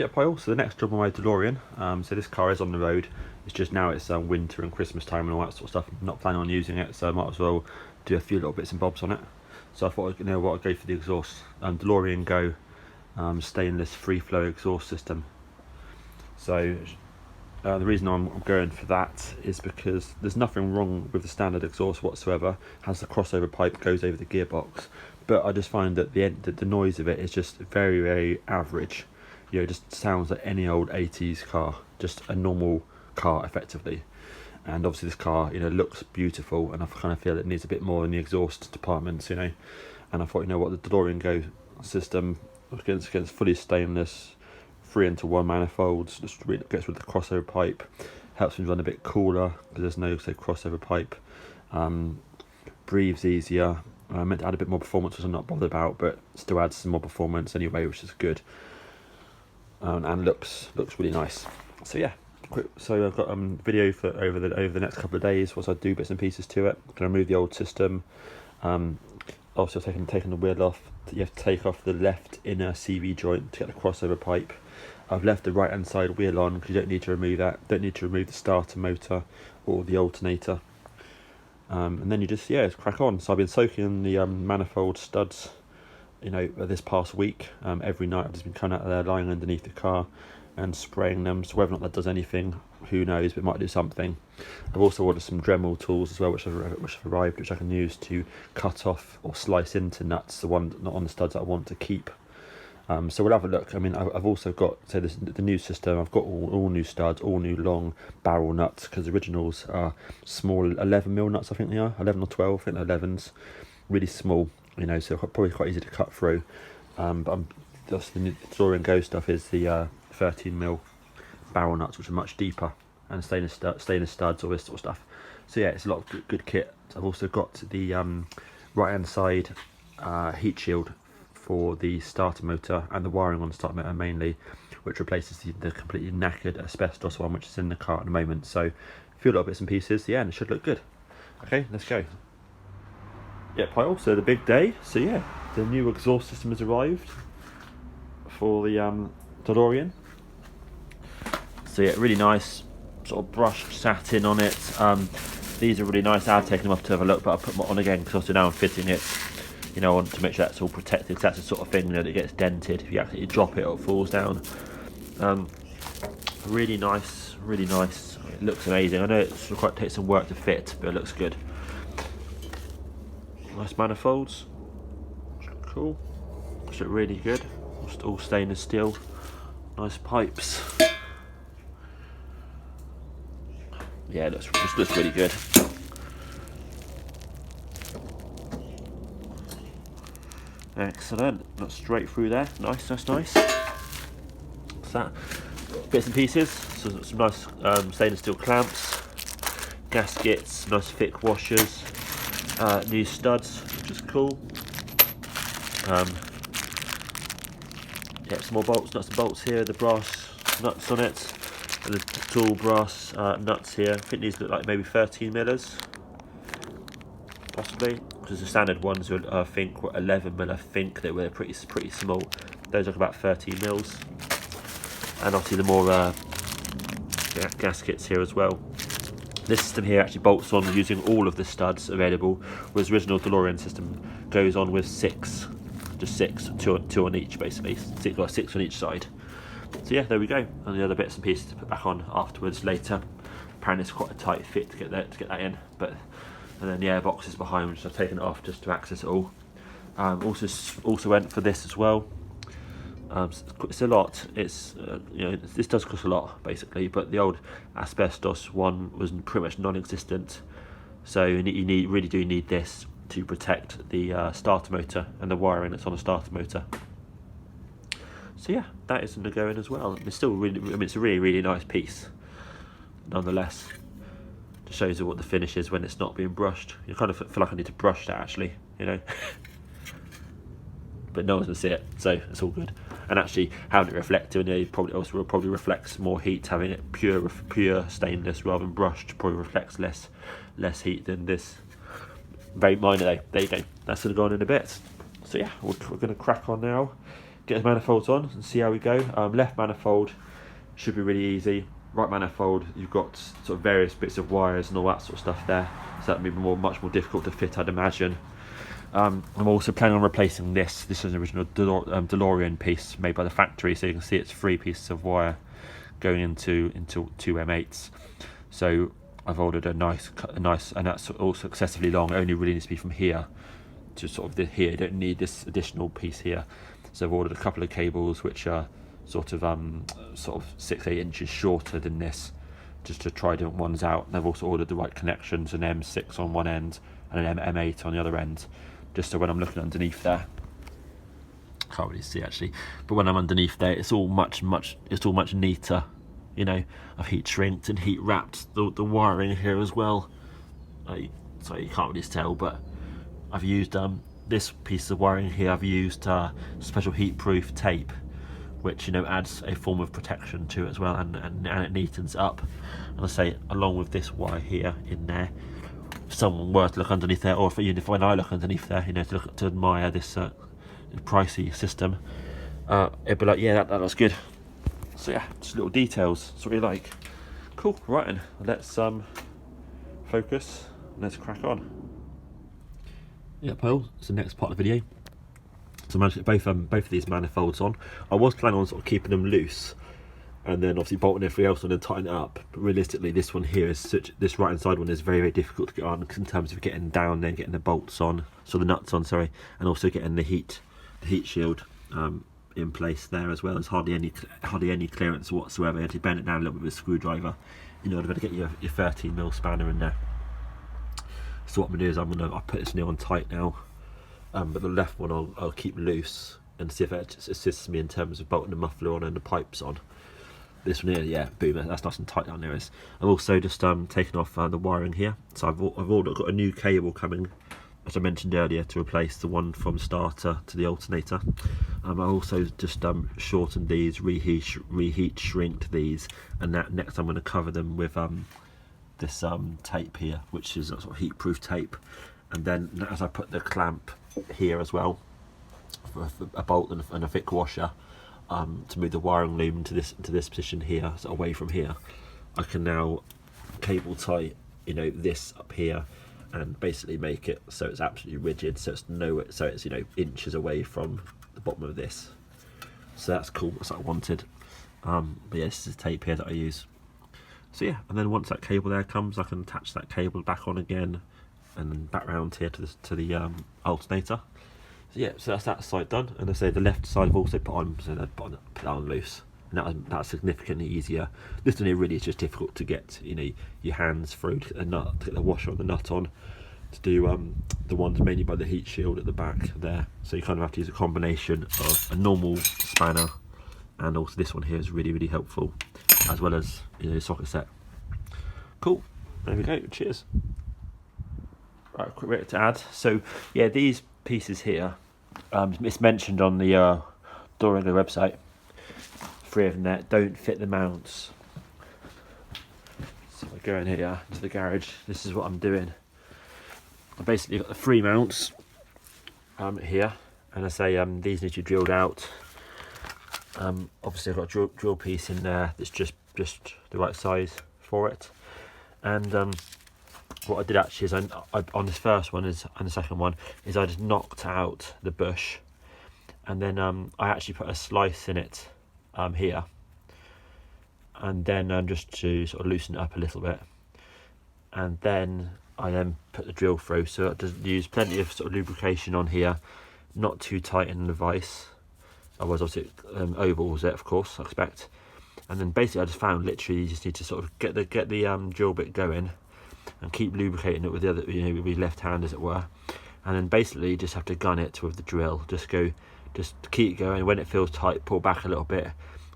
Yep, I also, the next job on my DeLorean, so this car is on the road, it's just now it's winter and Christmas time and all that sort of stuff. I'm not planning on using it, so I might as well do a few little bits and bobs on it. So I thought, you know what, I'd go for the exhaust. DeLoreanGo stainless free flow exhaust system. So the reason I'm going for that is because there's nothing wrong with the standard exhaust whatsoever. It has the crossover pipe, goes over the gearbox, but I just find that the noise of it is just very, very average. You know, it just sounds like any old 80s car, just a normal car effectively. And obviously this car, you know, looks beautiful, and I kind of feel it needs a bit more in the exhaust departments, you know. And I thought, you know what, the DeLoreanGo system against fully stainless 3-into-1 manifolds just gets rid of the crossover pipe, helps me run a bit cooler because there's no, say, crossover pipe. Breathes easier. I meant to add a bit more performance, which I'm not bothered about, but still adds some more performance anyway, which is good. And looks really nice. So yeah, so I've got video for over the next couple of days once I do bits and pieces to it. I'm gonna remove the old system. Also taking the wheel off. You have to take off the left inner CV joint to get the crossover pipe. I've left the right hand side wheel on because you don't need to remove that. Don't need to remove the starter motor or the alternator. And then you just crack on. So I've been soaking the manifold studs, you know, this past week. Every night I've just been coming out of there, lying underneath the car and spraying them. So whether or not that does anything, who knows, but it might do something. I've also ordered some Dremel tools as well, which have arrived, which I can use to cut off or slice into nuts, the one not on the studs that I want to keep. So we'll have a look. I mean, I've also got, so the new system, I've got all new studs, all new long barrel nuts, because the originals are small 11mm nuts, I think they are, 11 or 12, I think they're 11s, really small, you know, so probably quite easy to cut through. But just the new DeLoreanGo stuff is the 13mm barrel nuts, which are much deeper, and stainless studs, all this sort of stuff. So yeah, it's a lot of good kit. I've also got the right hand side heat shield for the starter motor and the wiring on the starter motor mainly, which replaces the completely knackered asbestos one which is in the car at the moment. So a few little bits and pieces, yeah, and it should look good. Okay, let's go. Yeah, also the big day. So yeah, the new exhaust system has arrived for the DeLorean. So yeah, really nice, sort of brushed satin on it. These are really nice. I've taken them off to have a look, but I'll put them on again because obviously now I'm fitting it, you know, I want to make sure that's all protected, because that's the sort of thing, you know, that gets dented. If you actually drop it, it falls down. Really nice, really nice. It looks amazing. I know it's quite takes some work to fit, but it looks good. Nice manifolds. Cool. Looks really good. All stainless steel. Nice pipes. Yeah, it looks really good. Excellent. That's straight through there. Nice, that's nice. What's that? Bits and pieces. So some nice stainless steel clamps, gaskets, nice thick washers, new studs, which is cool. Yeah, some more bolts, nuts and bolts here. The brass nuts on it, and the tool brass nuts here. I think these look like maybe 13mm, possibly. Because the standard ones were, I think, were 11mm. I think they were pretty small. Those look about 13mm. And obviously the more gaskets here as well. This system here actually bolts on using all of the studs available, whereas the original DeLorean system goes on with six, two on each basically, six on each side. So yeah, there we go. And the other bits and pieces to put back on afterwards later. Apparently it's quite a tight fit to get that in, but. And then the air boxes behind, which I've taken it off just to access it all. Also went for this as well. It's a lot. It's you know, this does cost a lot basically, but the old asbestos one was pretty much non-existent. So you really do need this to protect the starter motor and the wiring that's on the starter motor. So yeah, that is undergoing as well. It's still really, I mean, it's a really nice piece, nonetheless. Shows you what the finish is when it's not being brushed. You kind of feel like I need to brush that actually, you know. But no one's gonna see it, so it's all good. And actually, having it reflective, you know, probably reflects more heat. Having it pure stainless rather than brushed probably reflects less heat than this. Very minor though. There you go. That's gonna go on in a bit. So yeah, we're gonna crack on now. get the manifolds on and see how we go. Left manifold should be really easy. Right manifold, you've got sort of various bits of wires and all that sort of stuff there, so that'd be much more difficult to fit, I'd imagine. I'm also planning on replacing this. This is an original DeLorean piece made by the factory, so you can see it's 3 pieces of wire going into 2 M8s. So I've ordered a nice, and that's also excessively long. It only really needs to be from here to sort of here. You don't need this additional piece here. So I've ordered a couple of cables which are sort of 6-8 inches shorter than this, just to try different ones out. And I've also ordered the right connections, an M6 on one end and an M8 on the other end, just so when I'm looking underneath there, can't really see actually, but when I'm underneath there, it's all much neater. You know, I've heat shrinked and heat wrapped the wiring here as well. So you can't really tell, but I've used this piece of wiring here. I've used special heat-proof tape, which, you know, adds a form of protection to it as well, and it neatens up. And I say, along with this wire here in there, if someone were to look underneath there, or even if when I look underneath there, you know, to admire this pricey system, it'd be like, yeah, that looks good. So yeah, just little details. That's what you like. Cool. Right then, let's focus. Let's crack on. Yeah, well, it's the next part of the video. So I managed to get both of these manifolds on. I was planning on sort of keeping them loose, and then obviously bolting everything else on and tighten it up. But realistically, this one here is this right hand side one is very difficult to get on in terms of getting down there, getting the bolts on, so the nuts on, sorry, and also getting the heat shield in place there as well. There's hardly any clearance whatsoever. You have to bend it down a little bit with a screwdriver in order to get your 13mm spanner in there. So what I'm gonna do is I'll put this new on tight now, but the left one I'll keep loose and see if it assists me in terms of bolting the muffler on and the pipes on. This one here, yeah, boom, that's nice and tight down there. I've also just taken off the wiring here, so I've already got a new cable coming, as I mentioned earlier, to replace the one from starter to the alternator. I also just shortened these, reheat shrinked these, and next I'm going to cover them with this tape here, which is a sort of heat proof tape. And then as I put the clamp here as well, for a bolt and a thick washer, to move the wiring loom into this position here, so away from here, I can now cable tie, you know, this up here, and basically make it so it's absolutely rigid, so it's you know, inches away from the bottom of this. So that's cool. That's what I wanted. But yeah, this is the tape here that I use. So yeah, and then once that cable there comes, I can attach that cable back on again, and then back round here to the alternator. So yeah, so that's that side done. And I say the left side I've also put on, so I put that on loose, and that's significantly easier. This one here really is just difficult to get, you know, your hands through, to get the nut, to get the washer and the nut on, to do the ones mainly by the heat shield at the back there. So you kind of have to use a combination of a normal spanner, and also this one here is really helpful, as well as, you know, the socket set. Cool, there we go, cheers. Right, quick bit to add. So yeah, these pieces here, it's mentioned on the DeLoreanGo website, 3 of them there don't fit the mounts. So I go in here to the garage. This is what I'm doing. I basically got the 3 mounts here, and I say these need to be drilled out. Obviously I've got a drill piece in there that's just the right size for it. And what I did actually is I on this first one and the second one is I just knocked out the bush, and then I actually put a slice in it here, and then just to sort of loosen it up a little bit, and then I then put the drill through. So I just use plenty of sort of lubrication on here, not too tight in the vise, otherwise obviously it ovals it, of course, I expect. And then basically I just found literally you just need to sort of get the drill bit going and keep lubricating it with the other, you know, with your left hand as it were, and then basically you just have to gun it with the drill. Just keep going. When it feels tight, pull back a little bit,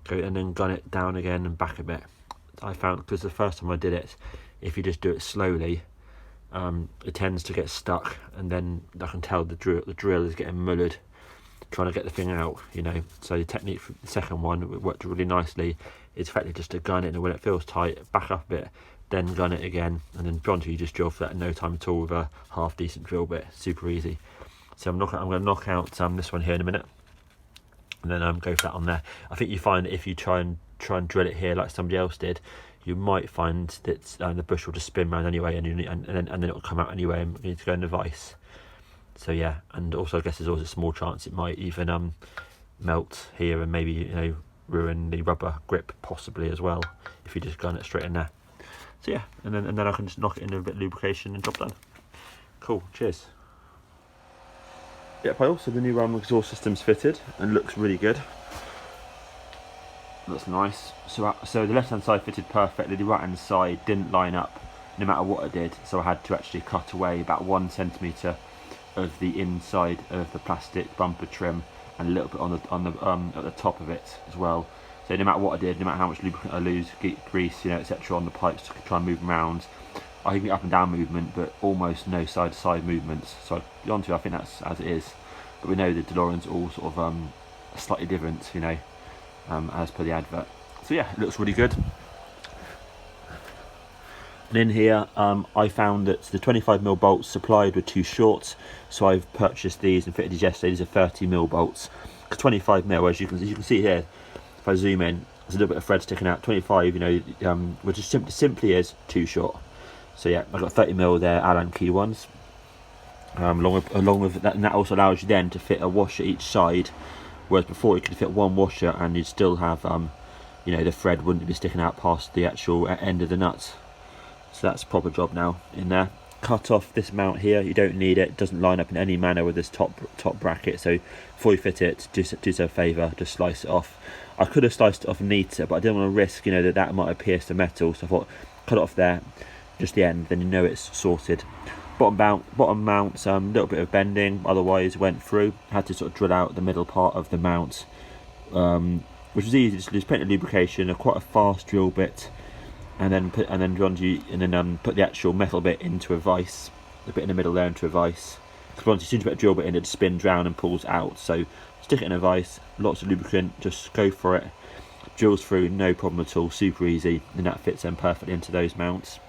go, and then gun it down again and back a bit. I found, because the first time I did it, if you just do it slowly, it tends to get stuck, and then I can tell the drill is getting mullered trying to get the thing out, you know. So the technique for the second one, it worked really nicely. It's effectively just to gun it, and when it feels tight, back up a bit, then gun it again, and then onto you just drill for that in no time at all with a half decent drill bit. Super easy. So I'm going to knock out this one here in a minute, and then go for that on there. I think you find that if you try and drill it here like somebody else did, you might find that the bush will just spin around anyway, and then it will come out anyway, and you need to go in the vise. So yeah, and also I guess there's always a small chance it might even melt here and maybe, you know, ruin the rubber grip possibly as well if you just gun it straight in there. So yeah, and then I can just knock it in a bit of lubrication and job done. Cool, cheers. Yep, also the new exhaust system's fitted and looks really good. Looks nice. So the left hand side fitted perfectly, the right hand side didn't line up no matter what I did, so I had to actually cut away about 1 centimetre of the inside of the plastic bumper trim and a little bit on the at the top of it as well. So no matter what I did, no matter how much lubricant I lose, grease, you know, etc. on the pipes to try and move them around, I can get up and down movement, but almost no side to side movements. So I think that's as it is. But we know the DeLorean's all sort of slightly different, you know, as per the advert. So yeah, it looks really good. And in here, I found that the 25mm bolts supplied were too short, so I've purchased these and fitted these yesterday. These are 30mm bolts. 25mm, as you can see here, if I zoom in, there's a little bit of thread sticking out. 25, you know, which is simply is too short. So yeah, I've got 30mm there, Allen key ones. Along with that, and that also allows you then to fit a washer each side, whereas before you could fit one washer and you'd still have, you know, the thread wouldn't be sticking out past the actual end of the nut. So that's a proper job now in there. Cut off this mount here, you don't need it. It doesn't line up in any manner with this top bracket, so before you fit it, do us a favour, just slice it off. I could have sliced it off neater, but I didn't want to risk, you know, that might have pierced the metal, so I thought cut it off there, just the end, then you know it's sorted. Bottom mounts, a little bit of bending, otherwise went through. Had to sort of drill out the middle part of the mount, which was easy. Just plenty of lubrication, quite a fast drill bit, and then put the actual metal bit into a vise, the bit in the middle there into a vise. Because once you seem to put a drill bit in, it spins round and pulls out. So stick it in a vise, lots of lubricant, just go for it. Drills through, no problem at all, super easy, and that fits then perfectly into those mounts.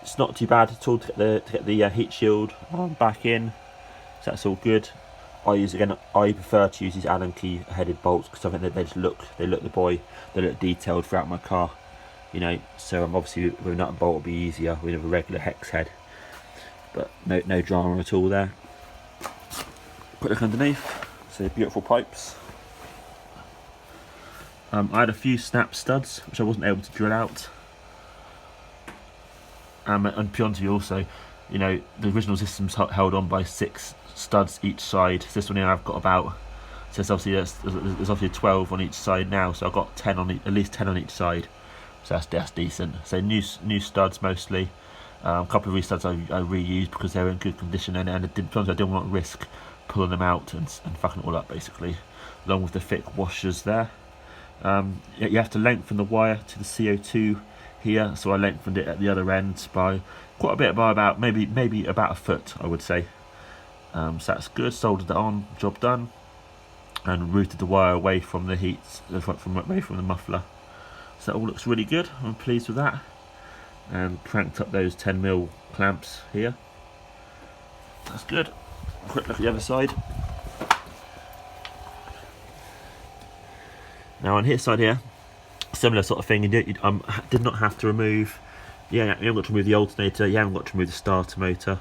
It's not too bad at all to get the heat shield back in, so that's all good. I prefer to use these Allen key headed bolts because I think that they look detailed throughout my car, you know. So obviously with a nut and bolt it'll be easier with a regular hex head, but no drama at all there. Quick look underneath, so beautiful pipes. I had a few snap studs which I wasn't able to drill out. And to be honest with you also, you know, the original system's held on by 6 studs each side. This one here I've got about, so it's obviously there's obviously 12 on each side now, so I've got 10 on at least 10 on each side. So that's decent. So new studs mostly. A couple of restuds I reused because they're in good condition, and I didn't want to risk pulling them out and fucking it all up basically. Along with the thick washers there. You have to lengthen the wire to the CO2 here, so I lengthened it at the other end by quite a bit, by about maybe about a foot, I would say. So that's good. Soldered it on, job done, and routed the wire away from the heat, away from the muffler. So that all looks really good. I'm pleased with that. And cranked up those 10mm clamps here. That's good. Quick look at the other side. Now on his side here, similar sort of thing. You did not have to remove. Yeah, you haven't got to remove the alternator. You haven't got to remove the starter motor.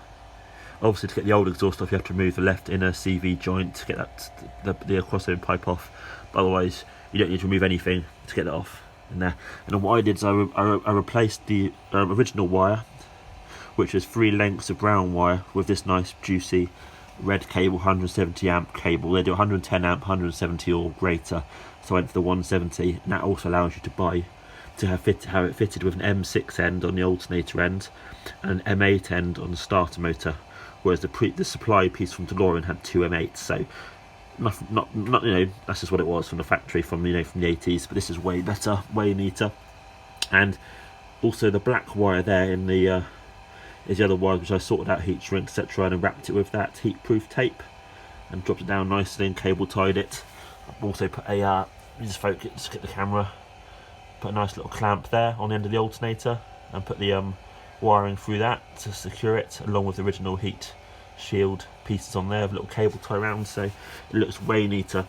Obviously, to get the old exhaust off, you have to remove the left inner CV joint to get the crossover pipe off. But otherwise, you don't need to remove anything to get that off in there. And then what I did is I replaced the original wire, which was 3 lengths of brown wire, with this nice juicy red cable, 170 amp cable. They do 110 amp, 170 or greater. So I went for the 170, and that also allows you to have it fitted with an M6 end on the alternator end and an M8 end on the starter motor, whereas the supply piece from DeLorean had 2 M8s. So not you know, that's just what it was from the factory from the 80s. But this is way better, way neater. And also the black wire there in the is the other wire which I sorted out, heat shrink, etc., and wrapped it with that heat-proof tape and dropped it down nicely and cable tied it. I've also put a just focus, get the camera, put a nice little clamp there on the end of the alternator and put the wiring through that to secure it, along with the original heat shield pieces on there with a little cable tie around, so it looks way neater.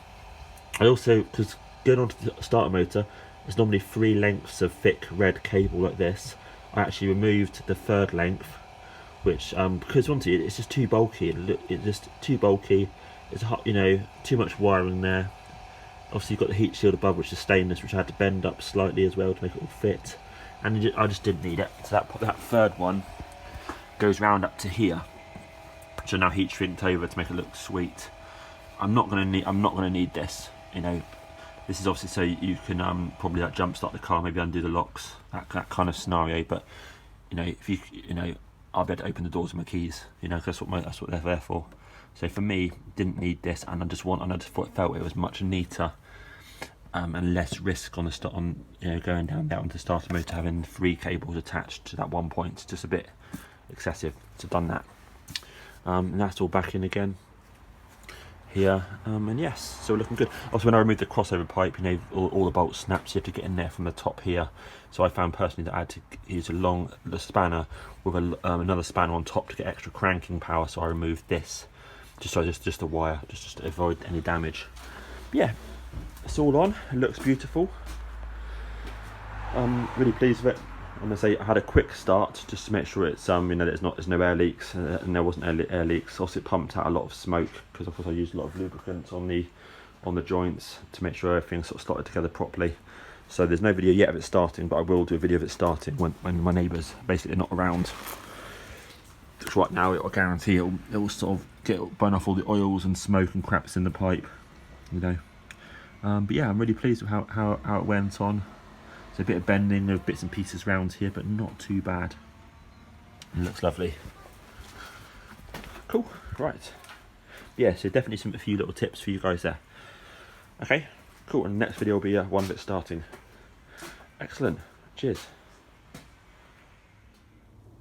I also, because going on to the starter motor, there's normally 3 lengths of thick red cable like this. I actually removed the 3rd length, which because honestly it's just too bulky. It's just too bulky. It's hot, you know, too much wiring there. Obviously you've got the heat shield above, which is stainless, which I had to bend up slightly as well to make it all fit, and I just didn't need it. So that 3rd one goes round up to here, which I now heat shrinked over to make it look sweet. I'm not gonna need this. You know, this is obviously so you can probably like jump start the car, maybe undo the locks, that kind of scenario. But you know, if you know, I'll be able to open the doors with my keys. You know, that's what they're there for. So for me, didn't need this, and I just felt it was much neater and less risk on you know, going down to starter motor, having 3 cables attached to that one point. It's just a bit excessive. So done that, and that's all back in again here, and yes, so we're looking good. Also, when I removed the crossover pipe, you know, all the bolts snapped, so you have to get in there from the top here. So I found personally that I had to use the spanner with another spanner on top to get extra cranking power. So I removed this, just a wire, just to avoid any damage. But yeah, it's all on. It looks beautiful. I'm really pleased with it. I'm gonna say I had a quick start just to make sure it's you know, there's no air leaks, and there wasn't air leaks. Also, it pumped out a lot of smoke because of course I used a lot of lubricants on the joints to make sure everything sort of slotted together properly. So there's no video yet of it starting, but I will do a video of it starting when my neighbours basically not around. Because right now I guarantee it'll sort of burn off all the oils and smoke and crap that's in the pipe, you know. But yeah, I'm really pleased with how it went on. So a bit of bending of bits and pieces around here, but not too bad. It looks lovely. Cool, right. Yeah, so definitely a few little tips for you guys there. Okay, cool, and the next video will be one of it starting. Excellent, cheers.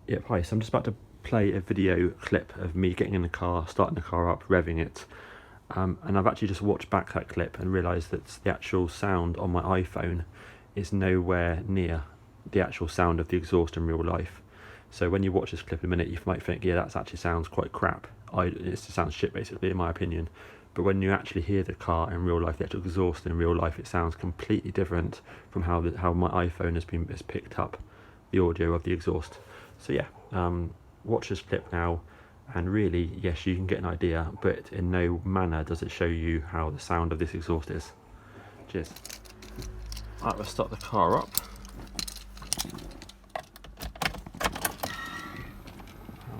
Yep, hi, so I'm just about to play a video clip of me getting in the car, starting the car up, revving it. And I've actually just watched back that clip and realised that the actual sound on my iPhone is nowhere near the actual sound of the exhaust in real life. So when you watch this clip in a minute, you might think, yeah, that actually sounds quite crap. It sounds shit, basically, in my opinion. But when you actually hear the car in real life, the actual exhaust in real life, it sounds completely different from how my iPhone has picked up the audio of the exhaust. So yeah, watch this clip now, and really, yes, you can get an idea, but in no manner does it show you how the sound of this exhaust is. Cheers. Right, let's start the car up.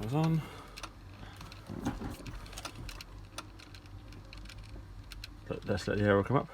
Power's on. Let's let the air come up.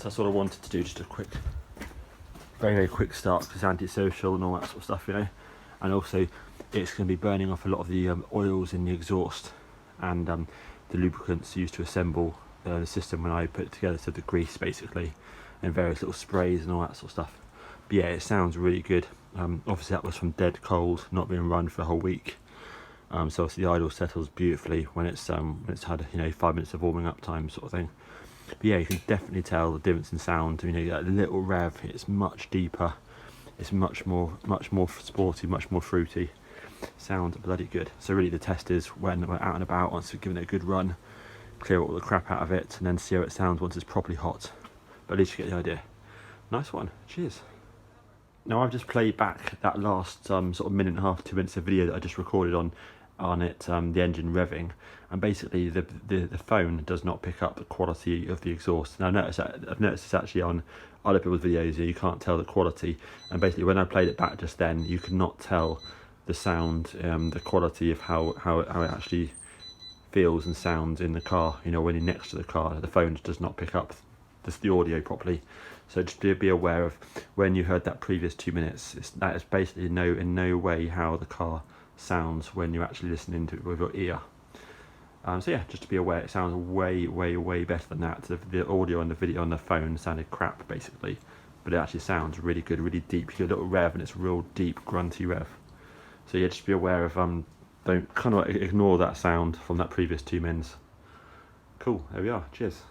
That's what I wanted to do, just a quick, very quick start, because it's antisocial and all that sort of stuff, you know. And also it's going to be burning off a lot of the oils in the exhaust and the lubricants used to assemble the system when I put it together, so the grease basically, and various little sprays and all that sort of stuff. But yeah, it sounds really good. Obviously that was from dead cold, not being run for a whole week. So obviously the idle settles beautifully when it's had, you know, 5 minutes of warming up time sort of thing. But yeah, you can definitely tell the difference in sound. You know, that little rev, it's much deeper, it's much more sporty, much more fruity. Sounds bloody good. So really the test is when we're out and about, once we've given it a good run, clear all the crap out of it, and then see how it sounds once it's properly hot. But at least you get the idea. Nice one, cheers. Now I've just played back that last sort of minute and a half, 2 minutes of video that I just recorded on it, the engine revving, and basically the phone does not pick up the quality of the exhaust. And I've noticed this actually on other people's videos. You can't tell the quality, and basically when I played it back just then, you could not tell the sound, the quality of how it actually feels and sounds in the car. You know, when you're next to the car, the phone does not pick up the audio properly. So just be aware of when you heard that previous 2 minutes. That is basically in no way how the car sounds when you're actually listening to it with your ear. So yeah, just to be aware, it sounds way better than that. The audio and the video on the phone sounded crap basically, but it actually sounds really good, really deep. You get a little rev and it's real deep, grunty rev. So yeah, just be aware of don't kind of ignore that sound from that previous 2 minutes. Cool, there we are. Cheers.